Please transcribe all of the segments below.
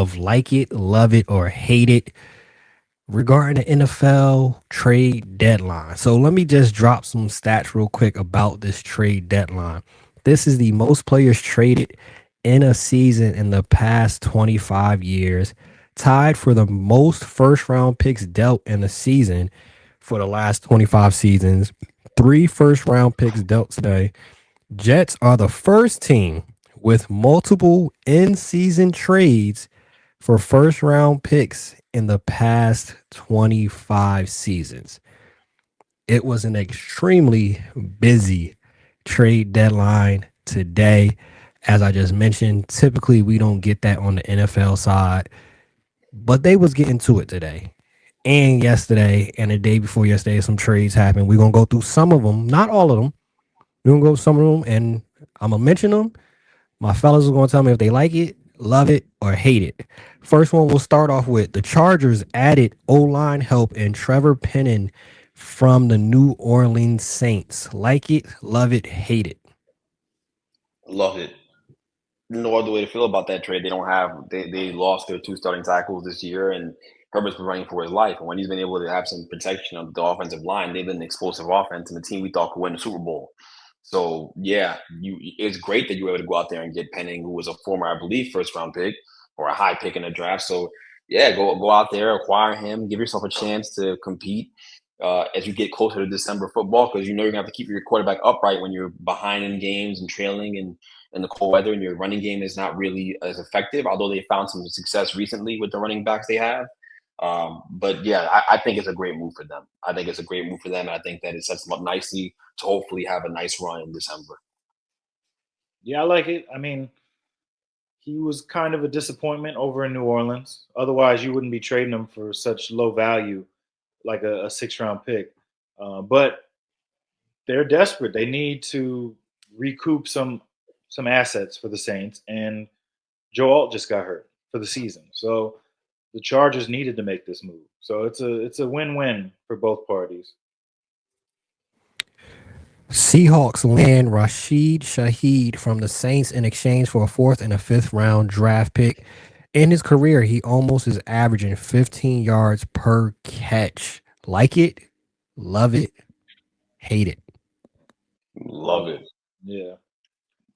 of like it, love it, or hate it regarding the NFL trade deadline. So let me just drop some stats real quick about this trade deadline. This is the most players traded in a season in the past 25 years, tied for the most first round picks dealt in a season for the last 25 seasons. Three first round picks dealt today. Jets are the first team with multiple in season trades for first round picks in the past 25 seasons. It was an extremely busy trade deadline today. As I just mentioned, typically we don't get that on the NFL side, but they was getting to it today. And yesterday and the day before yesterday, some trades happened. We're gonna go through some of them, not all of them. We're gonna go through some of them, and I'm gonna mention them. My fellas are going to tell me if they like it, love it, or hate it. First one, we'll start off with the Chargers added O-line help and Trevor Penning from the New Orleans Saints. Like it, love it, hate it. Love it. No other way to feel about that trade. They lost their two starting tackles this year, and Herbert's been running for his life. And when he's been able to have some protection of the offensive line, they've been an explosive offense and the team we thought could win the Super Bowl. So yeah, it's great that you were able to go out there and get Penning, who was a former, I believe, first round pick or a high pick in the draft. So yeah, go out there, acquire him, give yourself a chance to compete as you get closer to December football, because you know you're gonna have to keep your quarterback upright when you're behind in games and trailing and in the cold weather, and your running game is not really as effective. Although they found some success recently with the running backs they have. But yeah, I think it's a great move for them. I think it's a great move for them, and I think that it sets them up nicely to hopefully have a nice run in December. Yeah, I like it. I mean, he was kind of a disappointment over in New Orleans. Otherwise, you wouldn't be trading him for such low value, like a 6 round pick. But they're desperate. They need to recoup some assets for the Saints, and Joe Alt just got hurt for the season. So the Chargers needed to make this move. So it's a win-win for both parties. Seahawks land Rashid Shaheed from the Saints in exchange for a fourth and a fifth round draft pick. In his career, he almost is averaging 15 yards per catch. Like it, love it, hate it. Love Love it. it. Yeah.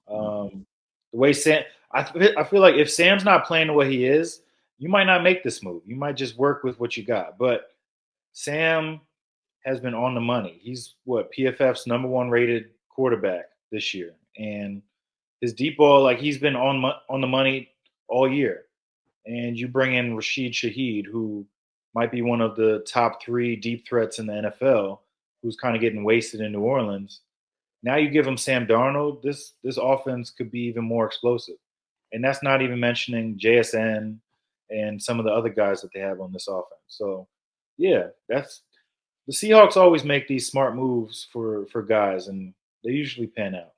The way Sam, I feel like if Sam's not playing the way he is, you might not make this move. You might just work with what you got. But Sam has been on the money. He's what PFF's number one rated quarterback this year, and his deep ball, like he's been on the money all year. And you bring in Rashid Shaheed, who might be one of the top three deep threats in the NFL, who's kind of getting wasted in New Orleans. Now you give him Sam Darnold, this offense could be even more explosive. And that's not even mentioning JSN and some of the other guys that they have on this offense. So yeah, that's the Seahawks always make these smart moves for guys, and they usually pan out.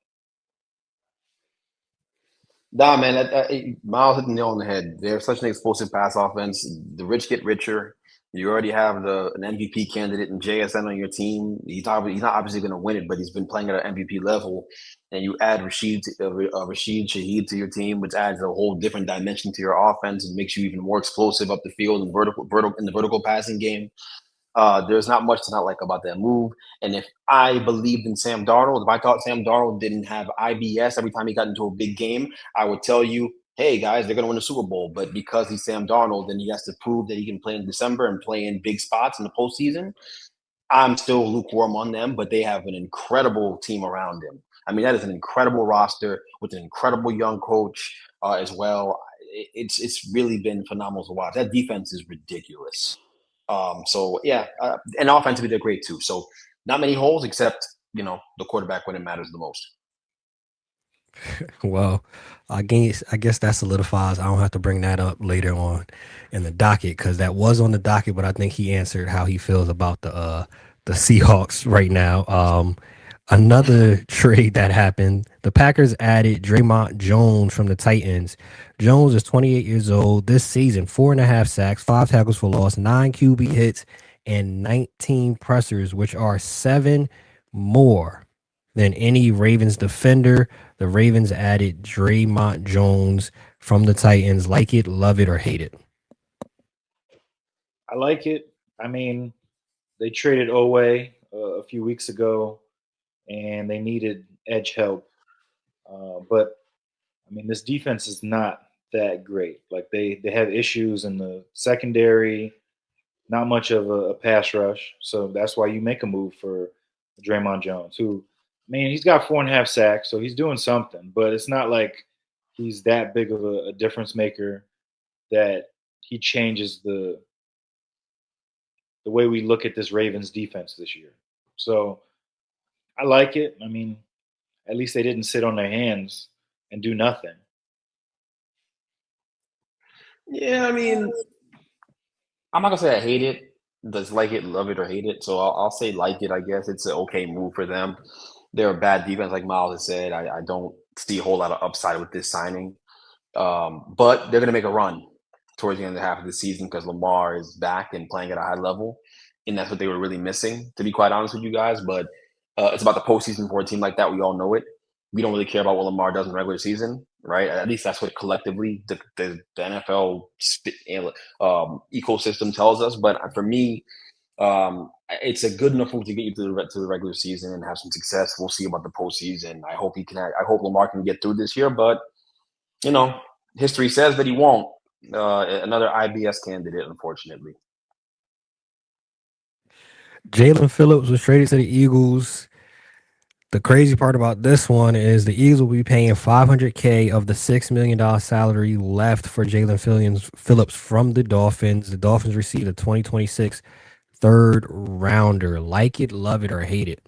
Nah, man, Miles hit the nail on the head. They're such an explosive pass offense. The rich get richer. You already have an MVP candidate in JSN on your team. He's not obviously going to win it, but he's been playing at an MVP level. And you add Rashid Shaheed to your team, which adds a whole different dimension to your offense and makes you even more explosive up the field and vertical in the vertical passing game. There's not much to not like about that move. And if I believed in Sam Darnold, if I thought Sam Darnold didn't have IBS every time he got into a big game, I would tell you, hey guys, they're going to win the Super Bowl. But because he's Sam Darnold, then he has to prove that he can play in December and play in big spots in the postseason. I'm still lukewarm on them, but they have an incredible team around him. I mean, that is an incredible roster with an incredible young coach as well. It's really been phenomenal to watch. That defense is ridiculous. So yeah, and offensively they're great too. So not many holes except the quarterback when it matters the most. Well, I guess that solidifies. I don't have to bring that up later on in the docket because that was on the docket, but I think he answered how he feels about the Seahawks right now. Another trade that happened: the Packers added Draymond Jones from the Titans. Jones is 28 years old this season, 4.5 sacks, 5 tackles for loss, 9 QB hits, and 19 pressures, which are seven more than any Ravens defender. The Ravens added Draymond Jones from the Titans. Like it, love it, or hate it. I like it. I mean, they traded Owe a few weeks ago, and they needed edge help. But I mean, this defense is not that great. Like they have issues in the secondary, not much of a pass rush. So that's why you make a move for Draymond Jones, who, I mean, he's got 4.5 sacks, so he's doing something. But it's not like he's that big of a difference maker that he changes the way we look at this Ravens defense this year. So I like it. I mean, at least they didn't sit on their hands and do nothing. Yeah, I mean, I'm not gonna say I hate it. Does like it, love it, or hate it? So I'll say like it. I guess it's an okay move for them. They're a bad defense, like Miles has said. I don't see a whole lot of upside with this signing. But they're going to make a run towards the end of the half of the season because Lamar is back and playing at a high level, and that's what they were really missing, to be quite honest with you guys. But it's about the postseason for a team like that. We all know it. We don't really care about what Lamar does in the regular season, right? At least that's what collectively the NFL ecosystem tells us. But for me, it's a good enough move to get you to the regular season and have some success. We'll see about the postseason. I hope he can. I hope Lamar can get through this year, but you know, history says that he won't. Another IBS candidate, unfortunately. Jalen Phillips was traded to the Eagles. The crazy part about this one is the Eagles will be paying $500K of the $6 million salary left for Jalen Phillips from the Dolphins. The Dolphins received a 2026 third rounder. Like it, love it, or hate it.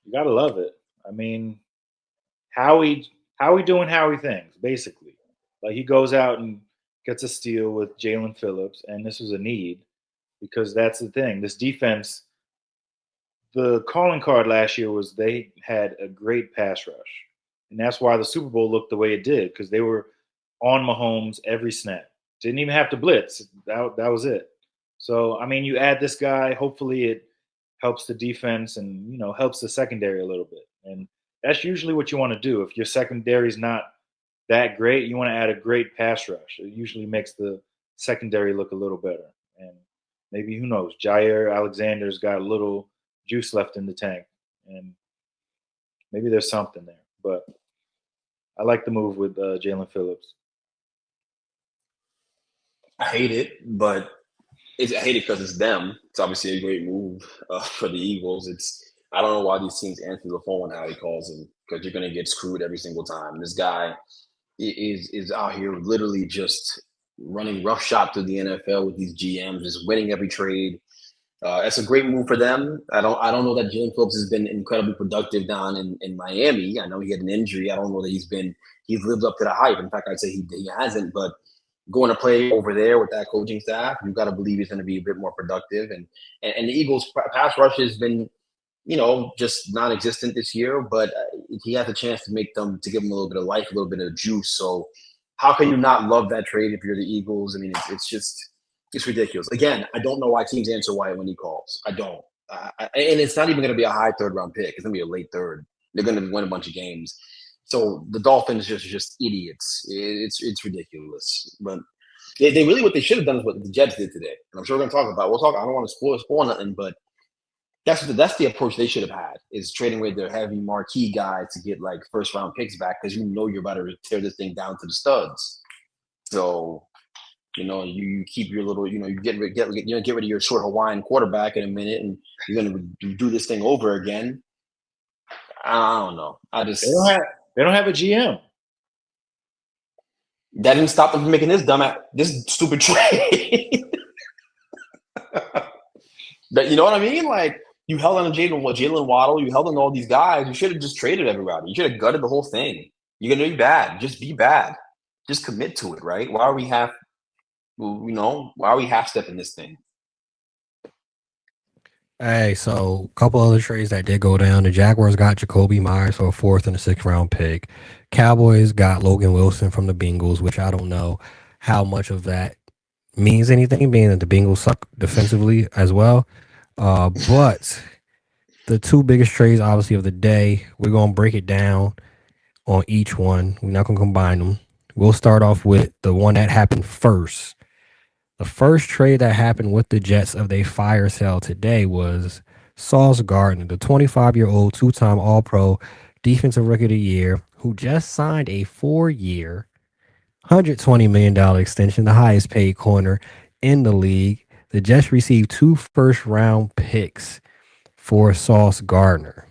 You gotta love it. I mean, Howie doing Howie things, basically. Like he goes out and gets a steal with Jalen Phillips, and this was a need because that's the thing. This defense, the calling card last year was they had a great pass rush. And that's why the Super Bowl looked the way it did, because they were on Mahomes every snap. Didn't even have to blitz. That was it. So I mean, you add this guy, hopefully it helps the defense and helps the secondary a little bit. And that's usually what you want to do. If your secondary is not that great, you want to add a great pass rush. It usually makes the secondary look a little better. And maybe who knows, Jair Alexander's got a little juice left in the tank, and maybe there's something there. But I like the move with Jalen Phillips. I hate it, but I hate it because it's them. It's obviously a great move for the Eagles. I don't know why these teams answer the phone when Howie calls them because you're going to get screwed every single time. This guy is out here literally just running roughshod through the NFL with these GMs, just winning every trade. It's a great move for them. I don't know that Jalen Phillips has been incredibly productive down in Miami. I know he had an injury. I don't know that he's lived up to the hype. In fact, I'd say he hasn't. But going to play over there with that coaching staff, you've got to believe he's going to be a bit more productive. And the Eagles' pass rush has been, just non-existent this year. But he has a chance to give them a little bit of life, a little bit of juice. So how can you not love that trade if you're the Eagles? I mean, it's ridiculous. Again, I don't know why teams answer Wyatt when he calls. I don't. And it's not even going to be a high third round pick. It's going to be a late third. They're going to win a bunch of games. So the Dolphins just idiots. It's ridiculous. But they really what they should have done is what the Jets did today. And I'm sure we're going to talk about. We'll talk. I don't want to spoil nothing, but that's the approach they should have had is trading away their heavy marquee guy to get like first round picks back because you're about to tear this thing down to the studs. So you keep your little, you get rid of your short Hawaiian quarterback in a minute, and you're gonna do this thing over again. I don't know. They don't have a GM. That didn't stop them from making this stupid trade. But you know what I mean? Like you held on to Jalen Waddle, you held on to all these guys. You should have just traded everybody. You should have gutted the whole thing. You're gonna be bad. Just be bad. Just commit to it, right? Why are we half-stepping this thing? Hey, so a couple other trades that did go down. The Jaguars got Jacoby Myers for a fourth and a sixth round pick. Cowboys got Logan Wilson from the Bengals, which I don't know how much of that means anything, being that the Bengals suck defensively as well. But the two biggest trades, obviously, of the day, we're going to break it down on each one. We're not going to combine them. We'll start off with the one that happened first. The first trade that happened with the Jets of their fire sale today was Sauce Gardner, the 25-year-old two-time All-Pro Defensive Rookie of the Year, who just signed a 4-year, $120 million extension, the highest paid corner in the league. The Jets received 2 first-round picks for Sauce Gardner.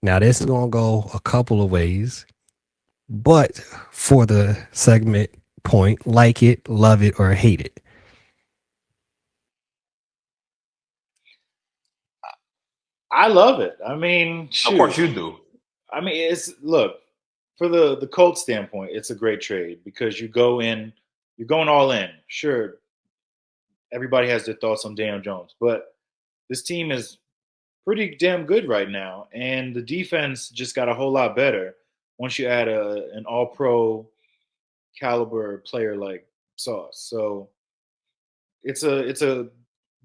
Now, this is going to go a couple of ways, but for the segment point, like it, love it, or hate it. I love it. I mean, Of course shoot. you do. I mean, it's look for the Colts standpoint, it's a great trade because you're going all in. Sure, everybody has their thoughts on Daniel Jones, but this team is pretty damn good right now, and the defense just got a whole lot better once you add an All Pro caliber player like Sauce. So it's a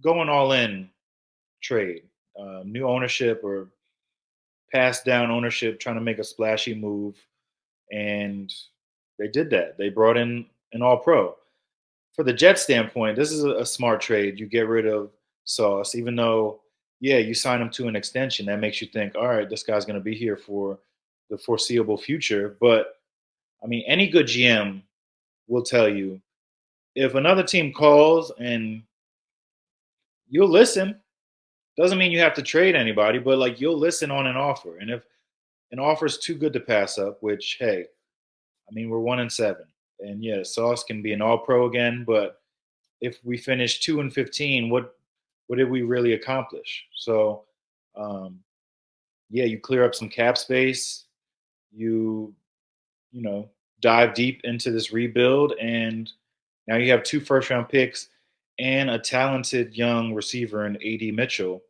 going all in trade. New ownership or passed down ownership trying to make a splashy move, and they did that. They brought in an All Pro. For the Jets standpoint, this is a smart trade. You get rid of Sauce, even though, yeah, you sign him to an extension. That makes you think, all right, this guy's going to be here for the foreseeable future. But I mean, any good GM will tell you if another team calls and you'll listen. Doesn't mean you have to trade anybody, but like you'll listen on an offer. And if an offer is too good to pass up, which hey, I mean we're 1-7, and yeah, Sauce can be an All Pro again. But if we finish 2-15, what did we really accomplish? So, um, yeah, you clear up some cap space. You you know dive deep into this rebuild, and now you have 2 first round picks and a talented young receiver in AD Mitchell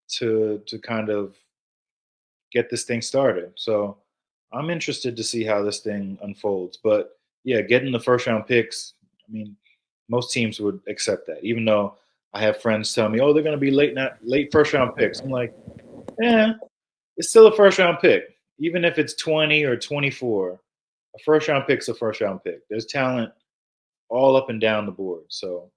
to kind of get this thing started. So I'm interested to see how this thing unfolds. But yeah, getting the 1st round picks, I mean, most teams would accept that. Even though I have friends tell me, "Oh, they're going to be late 1st round picks." I'm like, "Yeah, it's still a 1st round pick, even if it's 20 or 24. A 1st round pick's a 1st round pick. There's talent all up and down the board." So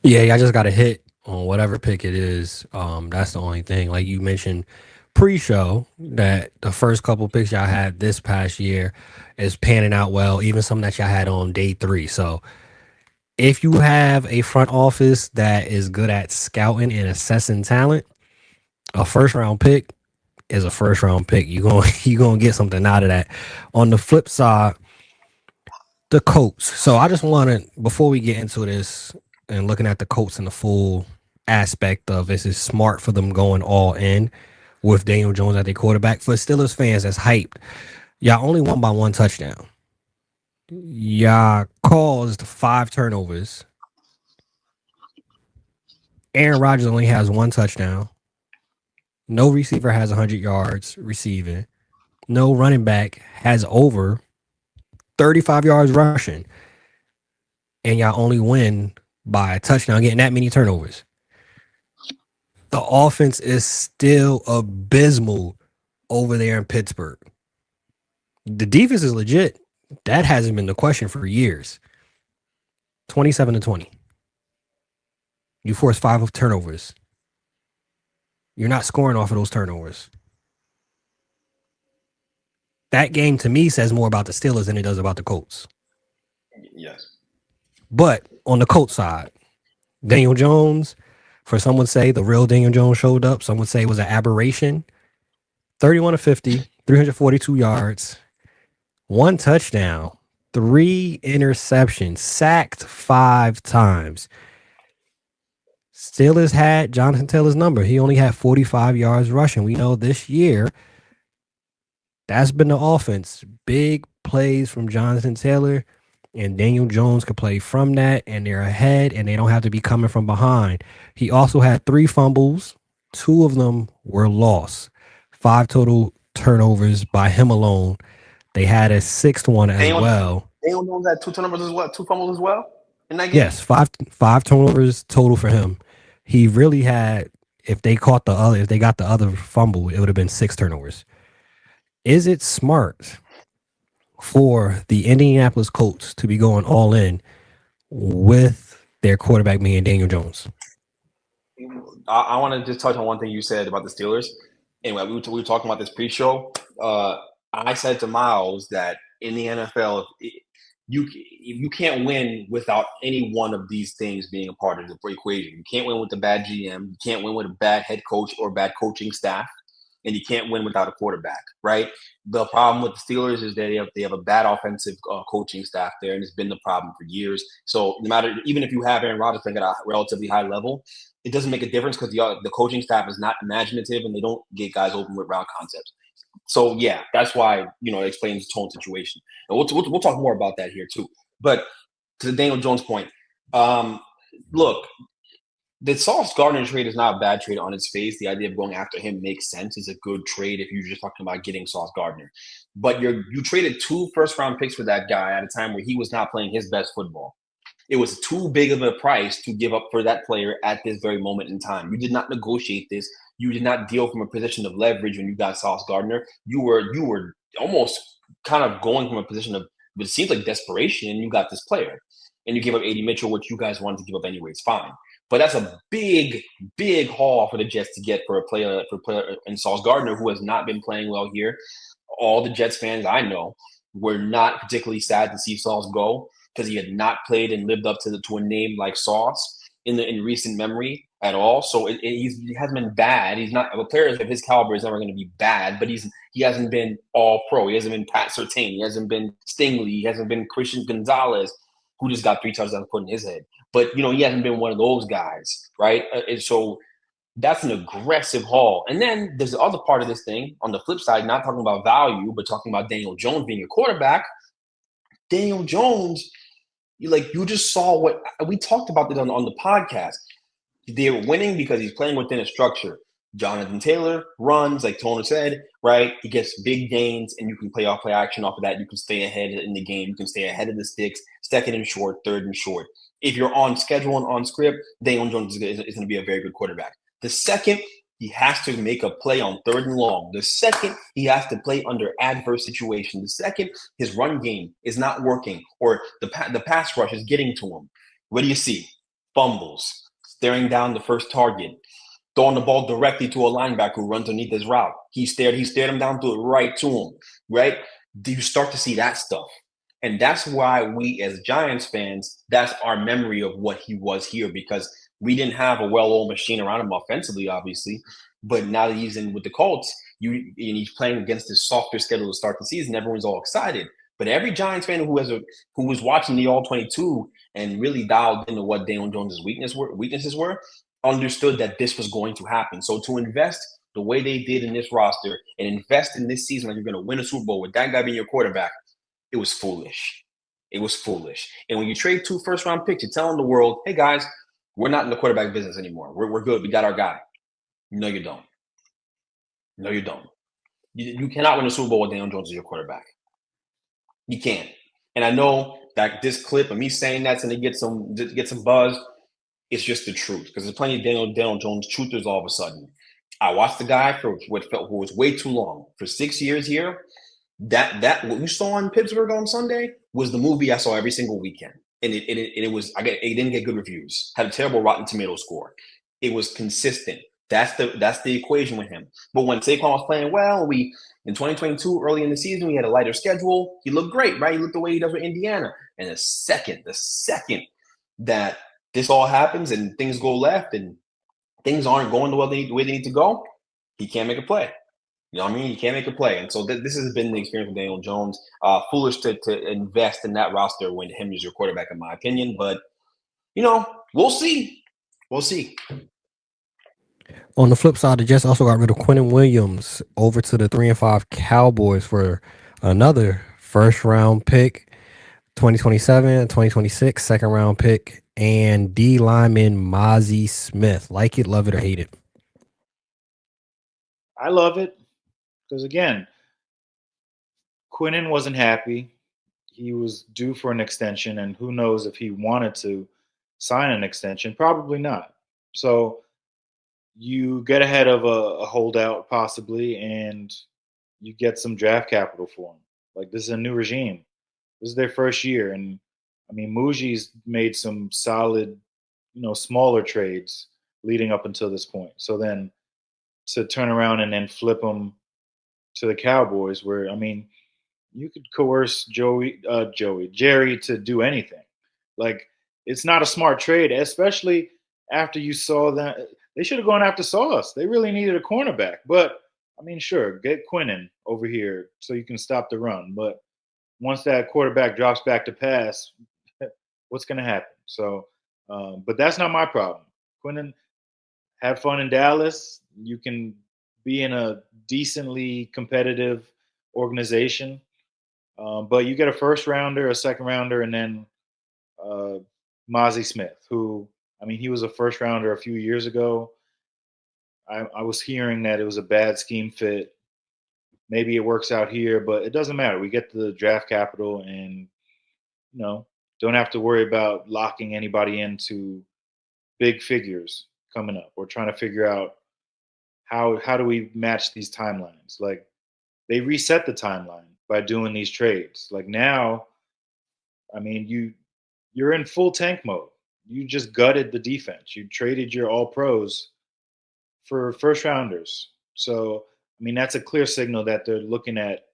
Yeah, I just got a hit on whatever pick it is. That's the only thing. Like you mentioned pre-show, that the first couple picks y'all had this past year is panning out well, even some that y'all had on day 3. So if you have a front office that is good at scouting and assessing talent, a first round pick is a first round pick. You gonna get something out of that. On the flip side, the Colts. So I just want to, before we get into this and looking at the Colts in the full aspect of this, is smart for them going all in with Daniel Jones at their quarterback. For Steelers fans that's hyped, y'all only won by 1 touchdown. Y'all caused 5 turnovers. Aaron Rodgers only has 1 touchdown. No receiver has 100 yards receiving. No running back has over 35 yards rushing. And y'all only win by a touchdown, getting that many turnovers. The offense is still abysmal over there in Pittsburgh. The defense is legit. That hasn't been the question for years. 27-20. You force 5 turnovers. You're not scoring off of those turnovers. That game to me says more about the Steelers than it does about the Colts. Yes. But on the Colts side, Daniel Jones, for some would say the real Daniel Jones showed up. Some would say it was an aberration. 31 of 50, 342 yards, 1 touchdown, 3 interceptions, sacked 5 times. Steelers had Jonathan Taylor's number. He only had 45 yards rushing. We know this year that's been the offense. Big plays from Jonathan Taylor, and Daniel Jones could play from that, and they're ahead, and they don't have to be coming from behind. He also had 3 fumbles. 2 of them were lost. 5 total turnovers by him alone. They had a 6th one as well. Daniel Jones had 2 turnovers as well, 2 fumbles as well in that game. Yes, five turnovers total for him. He really had. If they got the other fumble, it would have been 6 turnovers. Is it smart for the Indianapolis Colts to be going all in with their quarterback being Daniel Jones? I want to just touch on one thing you said about the Steelers. Anyway, we were talking about this pre-show. I said to Miles that in the NFL, you can't win without any one of these things being a part of the equation. You can't win with a bad GM. You can't win with a bad head coach or bad coaching staff, and you can't win without a quarterback. Right? The problem with the Steelers is that they have a bad offensive coaching staff there, and it's been the problem for years. So no matter, even if you have Aaron Rodgers playing at a relatively high level, it doesn't make a difference because the coaching staff is not imaginative and they don't get guys open with route concepts. So yeah, that's why it explains the tone situation, and we'll talk more about that here too. But to the Daniel Jones point, look, the Sauce Gardner trade is not a bad trade on its face. The idea of going after him makes sense. It's a good trade if you're just talking about getting Sauce Gardner. But you traded 2 first-round picks for that guy at a time where he was not playing his best football. It was too big of a price to give up for that player at this very moment in time. You did not negotiate this. You did not deal from a position of leverage when you got Sauce Gardner. You were almost kind of going from a position of what seems like desperation, and you got this player. And you gave up A.D. Mitchell, which you guys wanted to give up anyway. It's fine. But that's a big, big haul for the Jets to get for a player in Sauce Gardner, who has not been playing well here. All the Jets fans I know were not particularly sad to see Sauce go, because he had not played and lived up to a name like Sauce in recent memory at all. So he hasn't been bad. He's not a player of his caliber is never going to be bad, but he hasn't been all pro. He hasn't been Pat Surtain. He hasn't been Stingley. He hasn't been Christian Gonzalez, who just got 3 touchdowns put in his head. But he hasn't been one of those guys, right? And so that's an aggressive haul. And then there's the other part of this thing on the flip side, not talking about value, but talking about Daniel Jones being a quarterback. Daniel Jones, you just saw what we talked about this on the podcast. They're winning because he's playing within a structure. Jonathan Taylor runs, like Tony said, right? He gets big gains, and you can play action off of that. You can stay ahead in the game. You can stay ahead of the sticks, second and short, third and short. If you're on schedule and on script, Daniel Jones is going to be a very good quarterback. The second he has to make a play on 3rd and long. The second he has to play under adverse situations. The second his run game is not working or the pass rush is getting to him. What do you see? Fumbles, staring down the first target, throwing the ball directly to a linebacker who runs underneath his route. He stared him down, threw it right to him, right? Do you start to see that stuff? And that's why we as Giants fans, that's our memory of what he was here, because we didn't have a well-oiled machine around him offensively, obviously. But now that he's in with the Colts, and he's playing against this softer schedule to start the season, everyone's all excited. But every Giants fan who was watching the All-22 and really dialed into what Daniel Jones' weaknesses were, understood that this was going to happen. So to invest the way they did in this roster and invest in this season like you're going to win a Super Bowl with that guy being your quarterback, it was foolish. It was foolish. And when you trade 2 first-round picks, you're telling the world, hey, guys, we're not in the quarterback business anymore. We're good. We got our guy. No, you don't. No, you don't. You cannot win a Super Bowl with Daniel Jones as your quarterback. You can't. And I know that this clip of me saying that's going to get some buzz. It's just the truth, because there's plenty of Daniel Jones truthers all of a sudden. I watched the guy for what felt was way too long. For 6 years here, that what we saw in Pittsburgh on Sunday was the movie I saw every single weekend. And it didn't get good reviews. Had a terrible Rotten Tomato score. It was consistent. That's the equation with him. But when Saquon was playing well, in 2022, early in the season, we had a lighter schedule. He looked great, right? He looked the way he does with Indiana. And the second that this all happens and things go left and things aren't going the way they need to go, he can't make a play. You know what I mean? He can't make a play. And so this has been the experience with Daniel Jones. Foolish to invest in that roster when him is your quarterback, in my opinion. But, we'll see. We'll see. On the flip side, the Jets also got rid of Quinnen Williams over to the 3-5 Cowboys for another first-round pick, 2027, 2026, second-round pick, and D lineman Mozzie Smith. Like it, love it, or hate it? I love it because, again, Quinnen wasn't happy. He was due for an extension, and who knows if he wanted to sign an extension. Probably not. So you get ahead of a holdout possibly, and you get some draft capital for him. Like, this is a new regime. This is their first year, and I mean, Muji's made some solid, smaller trades leading up until this point. So then to turn around and then flip them to the Cowboys, where I mean, you could coerce Jerry to do anything. Like, it's not a smart trade, especially after you saw that they should have gone after Sauce. They really needed a cornerback, but I mean, sure, get Quinnen over here so you can stop the run. But once that quarterback drops back to pass, what's going to happen? So, but that's not my problem. Quinnen, have fun in Dallas. You can be in a decently competitive organization, but you get a first rounder, a second rounder, and then uh, Mozzie Smith, who, I mean, he was a first rounder a few years ago. I was hearing that it was a bad scheme fit. Maybe it works out here, but it doesn't matter. We get the draft capital, and don't have to worry about locking anybody into big figures coming up. We're trying to figure out how do we match these timelines. Like, they reset the timeline by doing these trades. Like, now, I mean, you're in full tank mode. You just gutted the defense. You traded your all pros for first rounders. So, I mean, that's a clear signal that they're looking at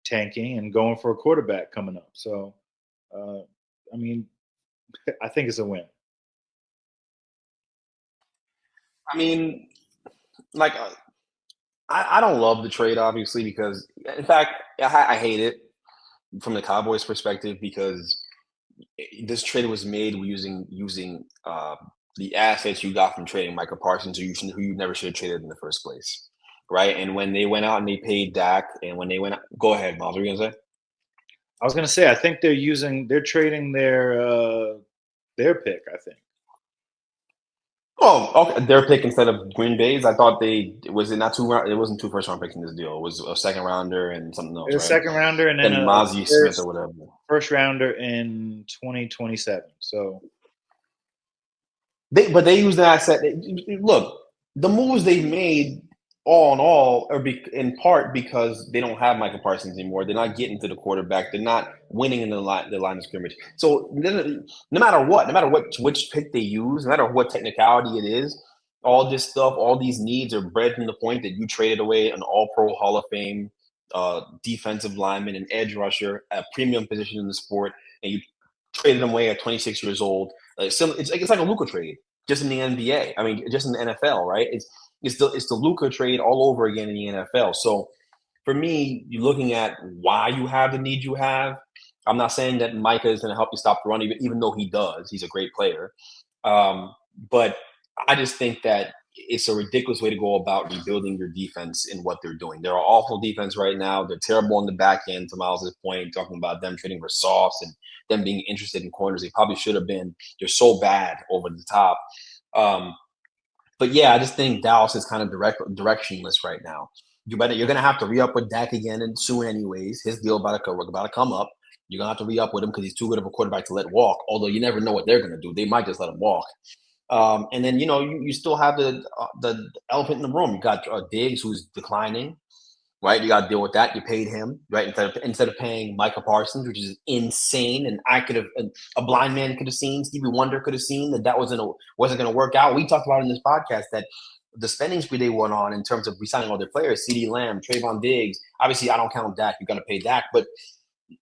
tanking and going for a quarterback coming up. So, I mean, I think it's a win. I mean, like, I don't love the trade, obviously, because, in fact, I hate it from the Cowboys' perspective, because this trade was made using the assets you got from trading Micah Parsons, who you never should have traded in the first place, right? And when they went out and they paid Dak, and when they went out, go ahead, Miles, what were you gonna say? I was going to say, I think they're trading their pick, I think. Oh, okay. Their pick instead of Green Bay's. I thought it wasn't two first round picks in this deal. It was a second rounder and something else, A right? second rounder and then And a Mozzie Smith or whatever. first rounder in 2027. So, They use the asset. Look, the moves they've made, all in all, are in part because they don't have Michael Parsons anymore. They're not getting to the quarterback. They're not winning in the line of scrimmage. So no matter which pick they use, no matter what technicality it is, all this stuff, all these needs are bred from the point that you traded away an All-Pro Hall of Fame defensive lineman, an edge rusher, a premium position in the sport, and you traded them away at 26 years old. It's like a Luka trade, just in the NBA. I mean, just in the NFL, right? It's the Luka trade all over again in the NFL. So for me, you're looking at why you have the need you have. I'm not saying that Micah is going to help you stop the run, even though he does. He's a great player. But I just think that it's a ridiculous way to go about rebuilding your defense in what they're doing. They're an awful defense right now. They're terrible on the back end, to Miles' point, talking about them trading for Sauce and them being interested in corners. They probably should have been. They're so bad over the top. But yeah, I just think Dallas is kind of directionless right now. You're going to have to re-up with Dak again and soon anyways. His deal about to come up. You're going to have to re-up with him because he's too good of a quarterback to let walk, although you never know what they're going to do. They might just let him walk. And then, you still have the elephant in the room. You got Diggs, who's declining, right? You got to deal with that. You paid him, right? Instead of paying Micah Parsons, which is insane. And a blind man could have seen, Stevie Wonder could have seen that wasn't going to work out. We talked about in this podcast that the spending spree they went on in terms of resigning all their players, CeeDee Lamb, Trayvon Diggs. Obviously, I don't count Dak. You're going to pay Dak. But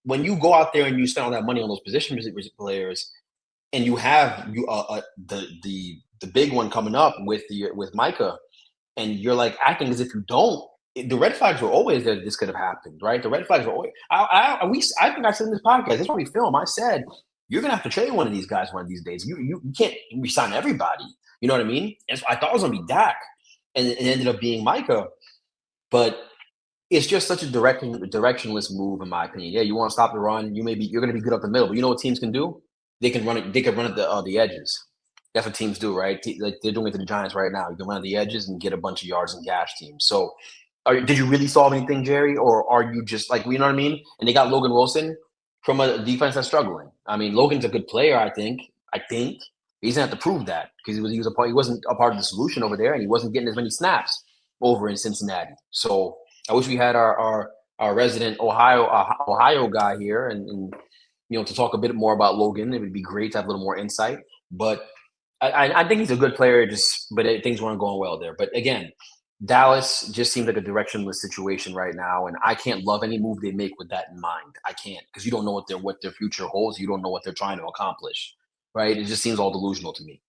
when you go out there and you spend all that money on those position players, and you have the big one coming up with Micah, and you're like acting as if you don't. The red flags were always that this could have happened, right? The red flags were always. I think I said in this podcast. That's why we film. I said you're gonna have to trade one of these guys one of these days. You can't resign everybody. You know what I mean? And so I thought it was gonna be Dak, and it ended up being Micah. But it's just such a directionless move, in my opinion. Yeah, you want to stop the run. You're going to be good up the middle, but you know what teams can do? They can run it. They can run at the edges. That's what teams do, right? Like they're doing it to the Giants right now. You can run at the edges and get a bunch of yards and gash teams. So, did you really solve anything, Jerry, or are you just like, you know what I mean? And they got Logan Wilson from a defense that's struggling. I mean, Logan's a good player. I think he's gonna have to prove that because he wasn't a part of the solution over there, and he wasn't getting as many snaps over in Cincinnati. So I wish we had our our resident Ohio guy here, and to talk a bit more about Logan. It would be great to have a little more insight. But I think he's a good player. But things weren't going well there. But again, Dallas just seems like a directionless situation right now, and I can't love any move they make with that in mind. I can't, because you don't know what their future holds. You don't know what they're trying to accomplish, right? It just seems all delusional to me.